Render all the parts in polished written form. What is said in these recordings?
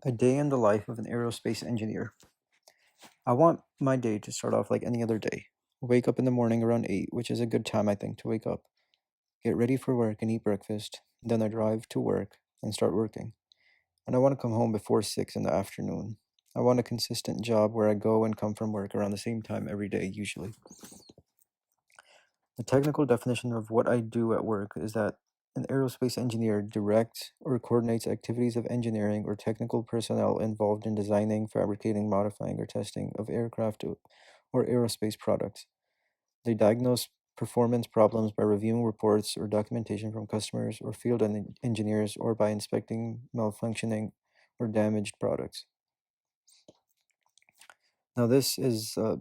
A day in the life of an aerospace engineer. I want my day to start off like any other day. Wake up in the morning around 8, which is a good time, I think, to wake up. Get ready for work and eat breakfast. Then I drive to work and start working. And I want to come home before 6 in the afternoon. I want a consistent job where I go and come from work around the same time every day, usually. The technical definition of what I do at work is that an aerospace engineer directs or coordinates activities of engineering or technical personnel involved in designing, fabricating, modifying, or testing of aircraft or aerospace products. They diagnose performance problems by reviewing reports or documentation from customers or field engineers or by inspecting malfunctioning or damaged products. Now, this is a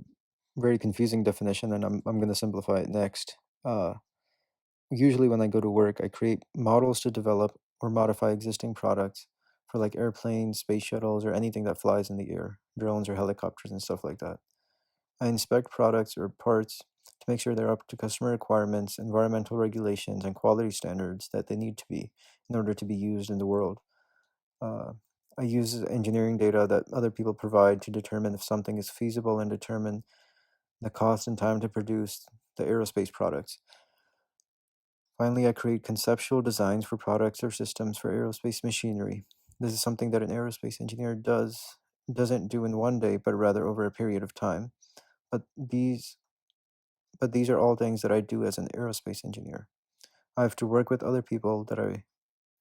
very confusing definition, and I'm going to simplify it next. Uh, Usually, when I go to work, I create models to develop or modify existing products for like airplanes, space shuttles, or anything that flies in the air, drones or helicopters and stuff like that. I inspect products or parts to make sure they're up to customer requirements, environmental regulations, and quality standards that they need to be in order to be used in the world. Uh, I use engineering data that other people provide to determine if something is feasible and determine the cost and time to produce the aerospace products. Finally, I create conceptual designs for products or systems for aerospace machinery. This is something that an aerospace engineer doesn't do in one day, but rather over a period of time. But these but these are all things that I do as an aerospace engineer. I have to work with other people that I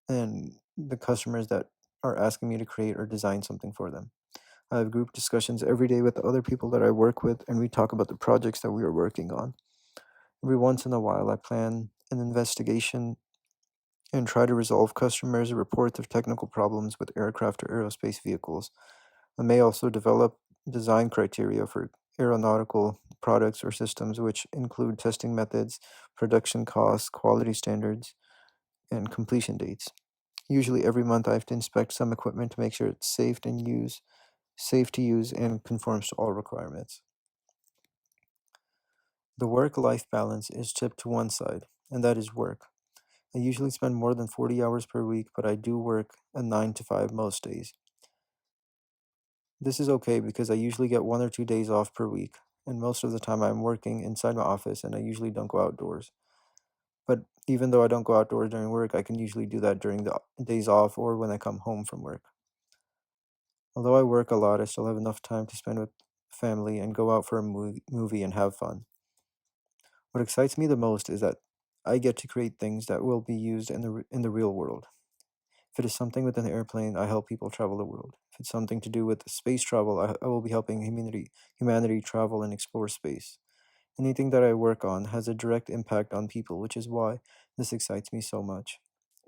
and the customers that are asking me to create or design something for them. I have group discussions every day with the other people that I work with, and we talk about the projects that we are working on. Every once in a while, I plan an investigation and try to resolve customers' reports of technical problems with aircraft or aerospace vehicles. I may also develop design criteria for aeronautical products or systems, which include testing methods, production costs, quality standards, and completion dates. Usually, every month, I have to inspect some equipment to make sure it's safe to use, and conforms to all requirements. The work-life balance is tipped to one side, and that is work. I usually spend more than 40 hours per week, but I do work a 9 to 5 most days. This is okay because I usually get 1 or 2 days off per week, and most of the time I'm working inside my office and I usually don't go outdoors. But even though I don't go outdoors during work, I can usually do that during the days off or when I come home from work. Although I work a lot, I still have enough time to spend with family and go out for a movie and have fun. What excites me the most is that I get to create things that will be used in the real world. If it is something with an airplane, I help people travel the world. If it's something to do with space travel, I will be helping humanity travel and explore space. Anything that I work on has a direct impact on people, which is why this excites me so much.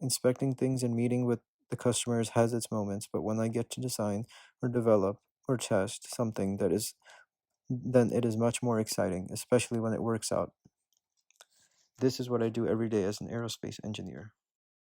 Inspecting things and meeting with the customers has its moments, but when I get to design or develop or test something then it is much more exciting, especially when it works out. This is what I do every day as an aerospace engineer.